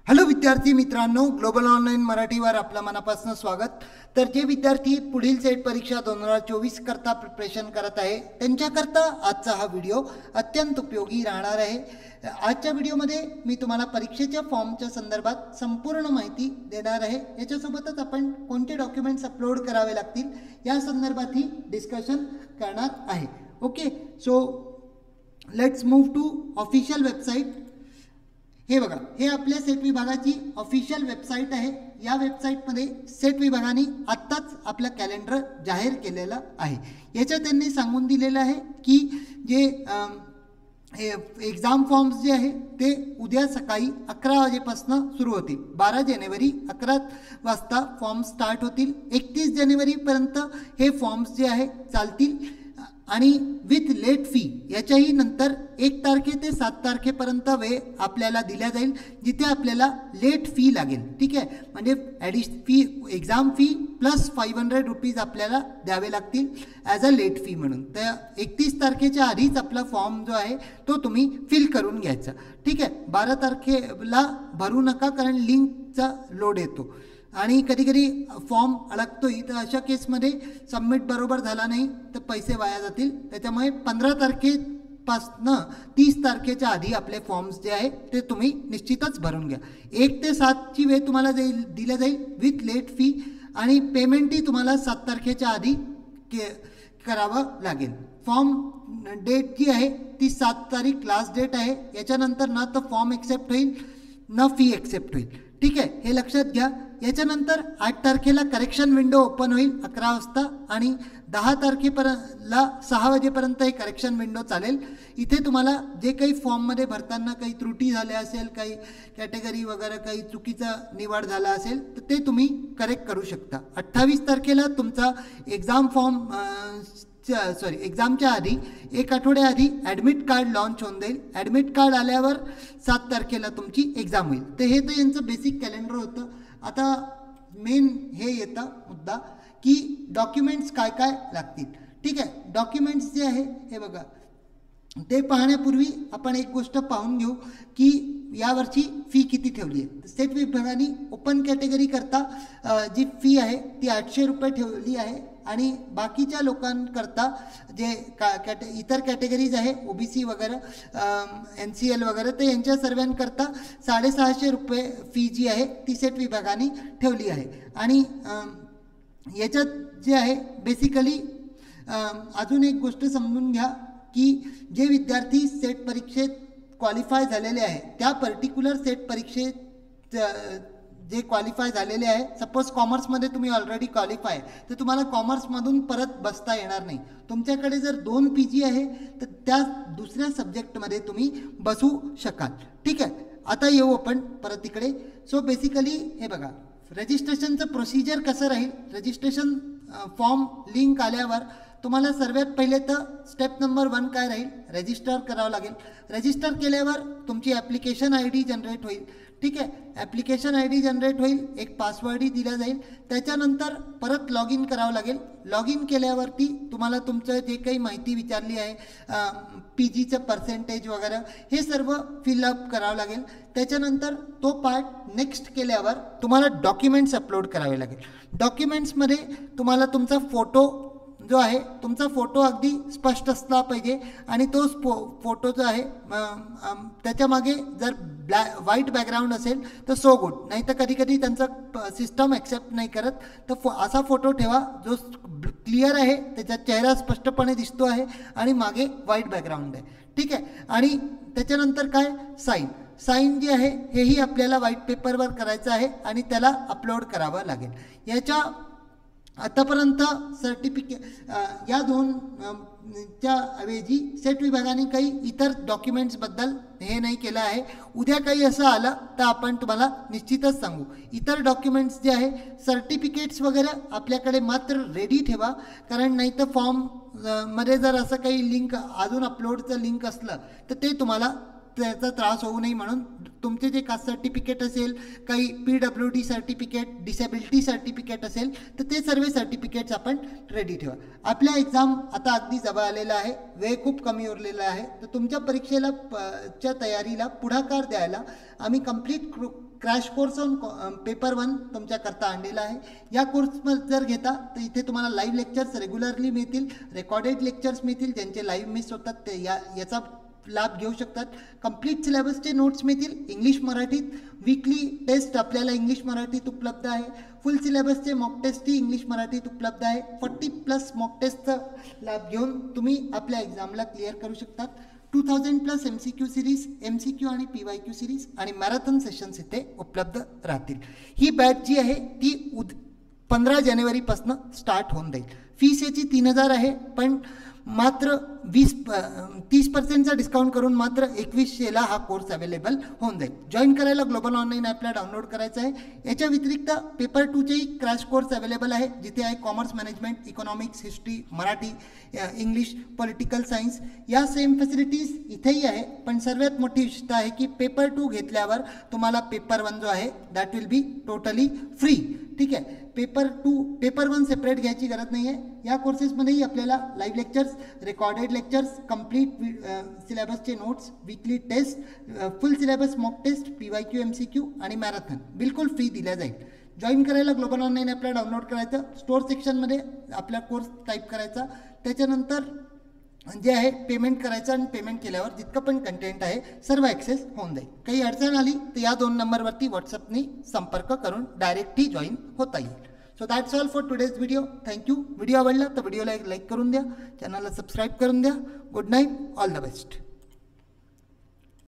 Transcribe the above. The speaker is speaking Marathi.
हॅलो विद्यार्थी मित्रांनो, ग्लोबल ऑनलाईन मराठीवर आपलं मनापासून स्वागत। तर जे विद्यार्थी पुढील सेट परीक्षा 2024 करता प्रिपरेशन करत आहे त्यांच्याकरता आजचा हा व्हिडिओ अत्यंत उपयोगी राहणार आहे। आजच्या व्हिडिओमध्ये मी तुम्हाला परीक्षेच्या फॉर्मच्या संदर्भात संपूर्ण माहिती देणार आहे। याच्यासोबतच आपण कोणते डॉक्युमेंट्स अपलोड करावे लागतील या संदर्भातही डिस्कशन करणार आहे। Okay, so let's move to official website. हे बघा, हे आपल्या सेट विभागाची ऑफिशियल वेबसाईट आहे। या वेबसाईटमध्ये सेट विभागाने आत्ताच आपलं कॅलेंडर जाहीर केलेलं आहे। याच्यात त्यांनी सांगून दिलेलं आहे की जे एक्झाम फॉर्म्स जे आहे ते उद्या सकाळी 11 वाजेपासून सुरू होतील। 12 जानेवारी 11 वाजता फॉर्म स्टार्ट होतील। 31 जानेवारीपर्यंत हे फॉर्म्स जे आहे चालतील आणि विथ लेट फी याच्याही नंतर 1 तारखे ते 7 तारखेपर्यंत वेळ आपल्याला दिल्या जाईल, जिथे आपल्याला लेट फी लागेल। ठीक आहे, म्हणजे fee exam fee plus 500 rupees आपल्याला द्यावे लागतील ॲज अ लेट फी म्हणून। तर 31 तारखेच्या आधीच आपला फॉर्म जो आहे तो तुम्ही फिल करून घ्यायचा। ठीक आहे, 12 तारखेला भरू नका, कारण लिंकचा लोड येतो आणि कधी कधी फॉर्म अडकतोय। तर अशा केसमध्ये सबमिट बरोबर झाला नाही तर पैसे वाया जातील। त्याच्यामुळे 15 तारखेपासून 30 तारखेच्या आधी आपले फॉर्म्स जे आहे ते तुम्ही निश्चितच भरून घ्या। 1 ते 7ची वेळ तुम्हाला दिल्या जाईल विथ लेट फी आणि पेमेंटही तुम्हाला 7 तारखेच्या आधी करावं लागेल। फॉर्म डेट जी आहे ती 7 तारीख लास्ट डेट आहे। याच्यानंतर ना तर फॉर्म एक्सेप्ट होईल ना फी एक्सेप्ट होईल। ठीक आहे, हे लक्षात घ्या। याच्यानंतर 8 तारखेला करेक्शन विंडो ओपन होईल 11 वाजता आणि 10 तारखेपर्यंतला 6 वाजेपर्यंत हे करेक्शन विंडो चालेल। इथे तुम्हाला जे काही फॉर्ममध्ये भरताना काही त्रुटी झाल्या असेल, काही कॅटेगरी वगैरे काही चुकीचा निवड झाला असेल तर ते तुम्ही करेक्ट करू शकता। 28 तारखेला तुमचा एक्झामच्या आधी 1 आठवड्याआधी ॲडमिट कार्ड लॉन्च होऊन जाईल। ॲडमिट कार्ड आल्यावर 7 तारखेला तुमची एक्झाम होईल। तर हे तर यांचं बेसिक कॅलेंडर होतं। आता मेन हे येतं मुद्दा की डॉक्युमेंट्स काय काय लागतील। ठीक आहे, डॉक्युमेंट्स जे आहे हे बघा, ते पाहण्यापूर्वी आपण एक गोष्ट पाहून घेऊ की यावर्षी फी किती ठेवली आहे। स्टेट विभागाने ओपन कॅटेगरी करता जी फी आहे ती 800 रुपये ठेवली आहे आणि बाकीच्या लोकांकरता जे इतर कॅटेगरीज आहे OBC वगैरे NCL वगैरे तर यांच्या सर्वांकरता 650 रुपये फी जी आहे ती सेट विभागाने ठेवली आहे। आणि याच्यात जे आहे बेसिकली अजून एक गोष्ट समजून घ्या की जे विद्यार्थी सेट परीक्षेत क्वालिफाय झालेले आहे त्या पर्टिक्युलर सेट परीक्षेत जे क्वालिफाय झालेले आहे, सपोज कॉमर्समध्ये तुम्ही ऑलरेडी क्वालिफाय आहे तर तुम्हाला कॉमर्समधून परत बसता येणार नाही। तुमच्याकडे जर 2 PG आहे तर त्या दुसऱ्या सब्जेक्टमध्ये तुम्ही बसू शकाल। ठीक आहे, आता येऊ आपण परत इकडे। सो बेसिकली हे बघा, रजिस्ट्रेशनचं प्रोसिजर कसं राहील। रजिस्ट्रेशन फॉर्म लिंक आल्यावर तुम्हाला सर्वात पहिले तर स्टेप नंबर 1 काय राहील, रजिस्टर करावं लागेल। रजिस्टर केल्यावर तुमची ॲप्लिकेशन ID जनरेट होईल। ठीक आहे, ॲप्लिकेशन ID जनरेट होईल, एक पासवर्डही दिला जाईल। त्याच्यानंतर परत लॉग इन करावं लागेल। लॉग इन केल्यावरती तुम्हाला तुमचं जे काही माहिती विचारली आहे, PGचं पर्सेंटेज वगैरे हे सर्व फिलअप करावं लागेल। त्याच्यानंतर तो पार्ट नेक्स्ट केल्यावर तुम्हाला डॉक्युमेंट्स अपलोड करावे लागेल। डॉक्युमेंट्समध्ये तुम्हाला तुमचा फोटो जो आहे, तुमचा फोटो अगदी स्पष्ट असला पाहिजे आणि तो फोटो जो आहे त्याच्यामागे जर व्हाईट बॅकग्राऊंड असेल तर सो गुड, नाही तर कधी कधी त्यांचं सिस्टम ॲक्सेप्ट नाही करत। तर असा फोटो ठेवा जो क्लिअर आहे, त्याचा चेहरा स्पष्टपणे दिसतो आहे आणि मागे व्हाईट बॅकग्राऊंड आहे। ठीक आहे, आणि त्याच्यानंतर काय, साईन जे आहे हेही आपल्याला व्हाईट पेपरवर करायचं आहे आणि त्याला अपलोड करावं लागेल। याच्या आतापर्यंत सर्टिफिकेट या 2च्या ऐवजी सेट विभागाने काही इतर डॉक्युमेंट्सबद्दल हे नाही केलं आहे। उद्या काही असं आलं तर आपण तुम्हाला निश्चितच सांगू। इतर डॉक्युमेंट्स जे आहे, सर्टिफिकेट्स वगैरे आपल्याकडे मात्र रेडी ठेवा, कारण नाही तर फॉर्म मध्ये जर असं काही लिंक अजून अपलोडचं लिंक असलं तर ते तुम्हाला त्याचा त्रास होऊ नये म्हणून तुमचे जे कास्ट सर्टिफिकेट असेल, काही PWD सर्टिफिकेट, डिसेबिलिटी सर्टिफिकेट असेल तर ते सर्व सर्टिफिकेट्स आपण रेडी ठेवा। आपल्या एक्झाम आता अगदी जवळ आलेला आहे, वेळ खूप कमी उरलेला आहे। तर तुमच्या परीक्षेला च्या तयारीला पुढाकार द्यायला आम्ही complete crash course on paper 1 तुमच्याकरता आणलेला आहे. या कोर्समध्ये जर घेता तर इथे तुम्हाला लाईव्ह लेक्चर्स रेग्युलरली मिळतील, रेकॉर्डेड लेक्चर्स मिळतील, ज्यांचे लाईव्ह मिस होतात ते याचा लाभ घेऊ शकतात. कंप्लीट सिलेबसचे नोट्स मिळतील इंग्लिश मराठीत. वीकली टेस्ट आपल्याला इंग्लिश मराठीत उपलब्ध आहे. फुल सिलेबसचे मॉक टेस्टही इंग्लिश मराठीत उपलब्ध आहे. 40+ मॉक टेस्टचा लाभ घेऊन तुम्ही आपल्या एक्झामला क्लिअर करू शकतात. 2000+ MCQ सिरीज, MCQ आणि PYQ सिरीज आणि मॅरेथॉन सेशन्स इथे उपलब्ध राहतील. ही बॅच जी आहे ती 15 जानेवारीपासून स्टार्ट होऊन जाईल. फीस याची 3000 आहे, पण मात्र 30% डिस्काउंट करून मात्र 2100ला हा कोर्स अवेलेबल होऊन जाईल. जॉईन करायला ग्लोबल ऑनलाईन ॲपला डाउनलोड करायचं आहे. याच्या व्यतिरिक्त पेपर 2चेही क्रॅश कोर्स अवेलेबल आहे, जिथे आहे commerce management, economics, history, Marathi, English, political science. या सेम फॅसिलिटीज इथेही आहे, पण सर्वात मोठी विशेषता आहे की पेपर 2 घेतल्यावर तुम्हाला पेपर 1 जो आहे that will be totally free. ठीक आहे, पेपर 1 सेपरेट घ्यायची गरज नाही आहे. या कोर्सेसमध्येही आपल्याला live lectures, recorded lectures, complete सिलेबसचे notes, weekly test, full syllabus mock test, PYQ, MCQ आणि मॅरेथॉन बिलकुल फ्री दिल्या जाईल. जॉईन करायला ग्लोबल ऑनलाईन ॲपला डाउनलोड करायचं, स्टोअर सेक्शनमध्ये आपला कोर्स टाईप करायचा, त्याच्यानंतर जे आहे पेमेंट करायचं आणि पेमेंट केल्यावर जितकं पण कंटेंट आहे सर्व ॲक्सेस होऊन जाईल. काही अडचण आली तर या 2 नंबरवरती व्हॉट्सअपनी संपर्क करून डायरेक्टही जॉईन होता येईल. So that's all for today's video. Thank you. Video आवडला तर व्हिडिओला एक लाईक करून द्या, चॅनलला सबस्क्राईब करून द्या. Good night, all the best.